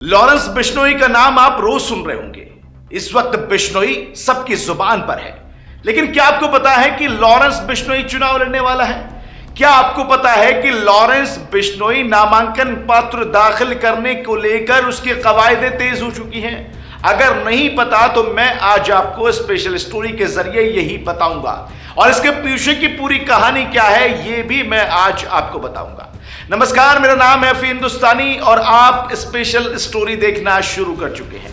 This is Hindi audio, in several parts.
लॉरेंस बिश्नोई का नाम आप रोज सुन रहे होंगे। इस वक्त बिश्नोई सबकी जुबान पर है, लेकिन क्या आपको पता है कि लॉरेंस बिश्नोई चुनाव लड़ने वाला है? क्या आपको पता है कि लॉरेंस बिश्नोई नामांकन पत्र दाखिल करने को लेकर उसकी कवायदें तेज हो चुकी हैं? अगर नहीं पता तो मैं आज आपको स्पेशल स्टोरी के जरिए यही बताऊंगा, और इसके पीछे की पूरी कहानी क्या है यह भी मैं आज आपको बताऊंगा। नमस्कार, मेरा नाम है हिंदुस्तानी और आप स्पेशल स्टोरी देखना शुरू कर चुके हैं।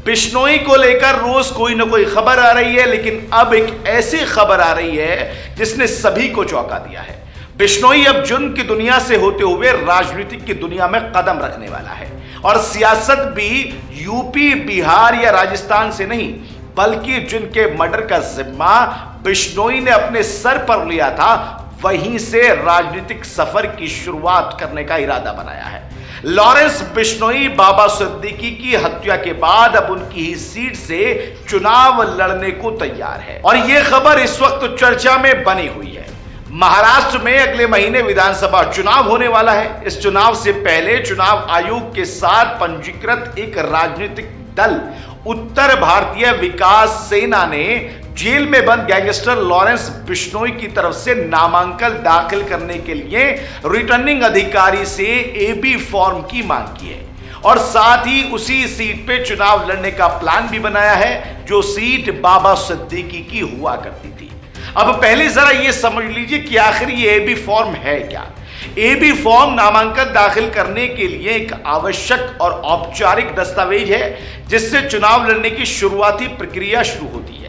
बिश्नोई को लेकर रोज कोई ना कोई खबर आ रही है, लेकिन अब एक ऐसी खबर आ रही है जिसने सभी को चौंका दिया है। बिश्नोई अब जुर्म की दुनिया से होते हुए राजनीतिक की दुनिया में कदम रखने वाला है, और सियासत भी यूपी, बिहार या राजस्थान से नहीं, बल्कि जिनके मर्डर का जिम्मा बिश्नोई ने अपने सर पर लिया था, वहीं से राजनीतिक सफर की शुरुआत करने का इरादा बनाया है। लॉरेंस बिश्नोई बाबा सिद्दीकी की हत्या के बाद अब उनकी ही सीट से चुनाव लड़ने को तैयार है, और यह खबर इस वक्त चर्चा में बनी हुई है। महाराष्ट्र में अगले महीने विधानसभा चुनाव होने वाला है। इस चुनाव से पहले चुनाव आयोग के साथ पंजीकृत एक राजनीतिक दल उत्तर भारतीय विकास सेना ने जेल में बंद गैंगस्टर लॉरेंस बिश्नोई की तरफ से नामांकन दाखिल करने के लिए रिटर्निंग अधिकारी से एबी फॉर्म की मांग की है, और साथ ही उसी सीट पे चुनाव लड़ने का प्लान भी बनाया है, जो सीट बाबा सिद्दीकी की हुआ करती थी। अब पहले जरा यह समझ लीजिए कि आखिर ये एबी फॉर्म है क्या। एबी फॉर्म नामांकन दाखिल करने के लिए एक आवश्यक और औपचारिक दस्तावेज है, जिससे चुनाव लड़ने की शुरुआती प्रक्रिया शुरू होती है।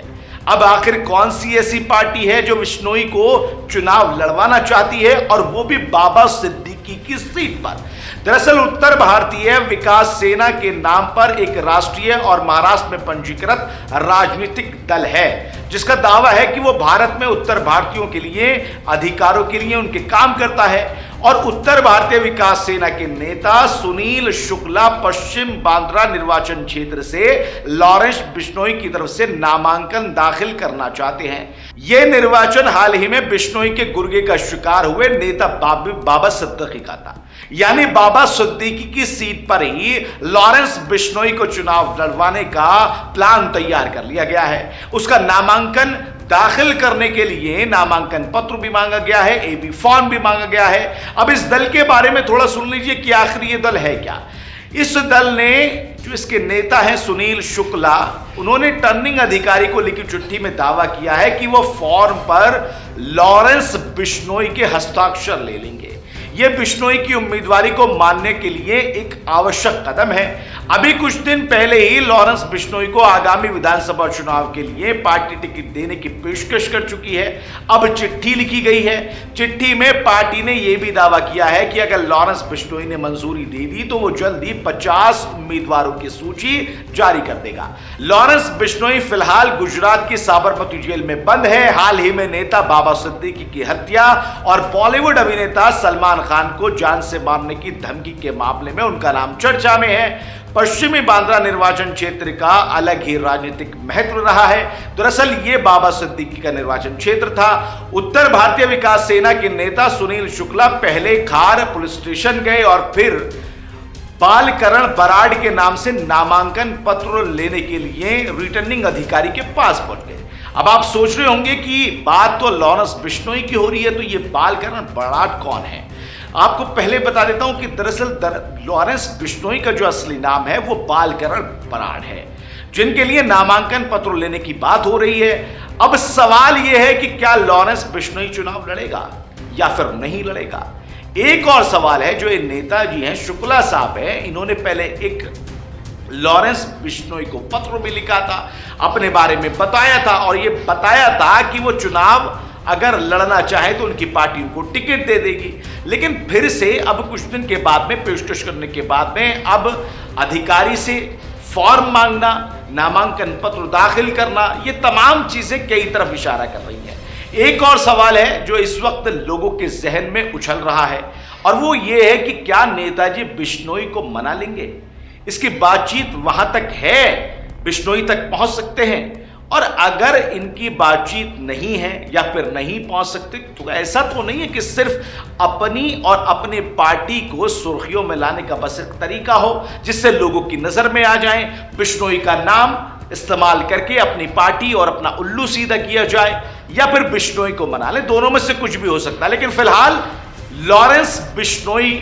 अब आखिर कौन सी ऐसी पार्टी है जो बिश्नोई को चुनाव लड़वाना चाहती है, और वो भी बाबा सिद्दीकी की सीट पर? दरअसल उत्तर भारतीय विकास सेना के नाम पर एक राष्ट्रीय और महाराष्ट्र में पंजीकृत राजनीतिक दल है, जिसका दावा है कि वो भारत में उत्तर भारतीयों के लिए अधिकारों के लिए उनके काम करता है। और उत्तर भारतीय विकास सेना के नेता सुनील शुक्ला पश्चिम बांद्रा निर्वाचन क्षेत्र से लॉरेंस बिश्नोई की तरफ से नामांकन दाखिल करना चाहते हैं। यह निर्वाचन हाल ही में बिश्नोई के गुर्गे का शिकार हुए नेता बाबा सिद्दीकी का था, यानी बाबा सिद्दीकी की सीट पर ही लॉरेंस बिश्नोई को चुनाव लड़वाने का प्लान तैयार कर लिया गया है। उसका नामांकन दाखिल करने के लिए नामांकन पत्र भी मांगा गया है, एबी फॉर्म भी मांगा गया है। अब इस दल के बारे में थोड़ा सुन लीजिए कि आखिर ये दल है क्या। इस दल ने, जो इसके नेता हैं सुनील शुक्ला, उन्होंने टर्निंग अधिकारी को लिखी चिट्ठी में दावा किया है कि वो फॉर्म पर लॉरेंस बिश्नोई के हस्ताक्षर ले लेंगे। यह बिश्नोई की उम्मीदवारी को मानने के लिए एक आवश्यक कदम है। अभी कुछ दिन पहले ही लॉरेंस बिश्नोई को आगामी विधानसभा चुनाव के लिए पार्टी टिकट देने की पेशकश कर चुकी है। अब चिट्ठी लिखी गई है। चिट्ठी में पार्टी ने यह भी दावा किया है कि अगर लॉरेंस बिश्नोई ने मंजूरी दे दी तो वो जल्द ही 50 उम्मीदवारों की सूची जारी कर देगा। लॉरेंस बिश्नोई फिलहाल गुजरात की साबरमती जेल में बंद है। हाल ही में नेता बाबा सिद्दीकी की हत्या और बॉलीवुड अभिनेता सलमान खान को जान से मारने की धमकी के मामले में उनका नाम चर्चा में है। पश्चिमी बांद्रा निर्वाचन क्षेत्र का अलग ही राजनीतिक महत्व रहा है। दरअसल ये बाबा सिद्दीकी का निर्वाचन क्षेत्र था। उत्तर भारतीय विकास सेना के नेता सुनील शुक्ला पहले खार पुलिस स्टेशन गए और फिर बालकरण बराड़ के नाम से नामांकन पत्र लेने के लिए रिटर्निंग अधिकारी के पास पहुंच गए। अब आप सोच रहे होंगे कि बात तो लॉरेंस बिश्नोई की हो रही है, तो ये बालकरण बराड़ कौन है? आपको पहले बता देता हूं कि दरअसल लॉरेंस बिश्नोई का जो असली नाम है वो बालकरण बराड़ है, जिनके लिए नामांकन पत्र लेने की बात हो रही है। अब सवाल यह है कि क्या लॉरेंस बिश्नोई चुनाव लड़ेगा या फिर नहीं लड़ेगा। एक और सवाल है, जो ये नेताजी हैं शुक्ला साहब हैं, इन्होंने पहले एक लॉरेंस बिश्नोई को पत्र भी लिखा था, अपने बारे में बताया था, और ये बताया था कि वो चुनाव अगर लड़ना चाहे तो उनकी पार्टी उनको टिकट दे देगी। लेकिन फिर से अब कुछ दिन के बाद में, पेशकश करने के बाद में, अब अधिकारी से फॉर्म मांगना, नामांकन पत्र दाखिल करना, ये तमाम चीजें कई तरफ इशारा कर रही हैं। एक और सवाल है जो इस वक्त लोगों के जहन में उछल रहा है, और वो ये है कि क्या नेताजी बिश्नोई को मना लेंगे? इसकी बातचीत वहां तक है, बिश्नोई तक पहुंच सकते हैं? और अगर इनकी बातचीत नहीं है या फिर नहीं पहुंच सकते तो ऐसा तो नहीं है कि सिर्फ अपनी और अपने पार्टी को सुर्खियों में लाने का बस एक तरीका हो जिससे लोगों की नजर में आ जाएं, बिश्नोई का नाम इस्तेमाल करके अपनी पार्टी और अपना उल्लू सीधा किया जाए या फिर बिश्नोई को मना ले। दोनों में से कुछ भी हो सकता है, लेकिन फिलहाल लॉरेंस बिश्नोई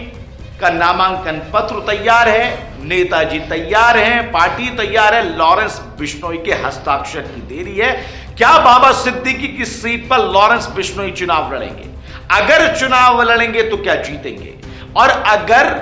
का नामांकन पत्र तैयार है, नेताजी तैयार हैं, पार्टी तैयार है, लॉरेंस बिश्नोई के हस्ताक्षर की देरी है। क्या बाबा सिद्दीकी की सीट पर लॉरेंस बिश्नोई चुनाव लड़ेंगे? अगर चुनाव लड़ेंगे तो क्या जीतेंगे? और अगर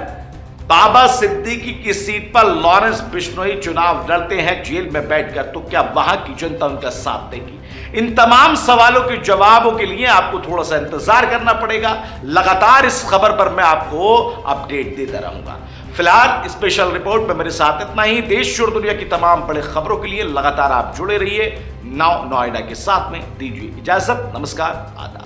बाबा सिद्दीकी की सीट पर लॉरेंस बिश्नोई चुनाव लड़ते हैं जेल में बैठकर तो क्या वहां की जनता उनका साथ देगी? इन तमाम सवालों के जवाबों के लिए आपको थोड़ा सा इंतजार करना पड़ेगा। लगातार इस खबर पर मैं आपको अपडेट देता रहूंगा। फिलहाल स्पेशल रिपोर्ट में मेरे साथ इतना ही। देश और दुनिया की तमाम बड़े खबरों के लिए लगातार आप जुड़े रहिए नाउ नोएडा के साथ में। दीजिए इजाजत, नमस्कार, आदाब।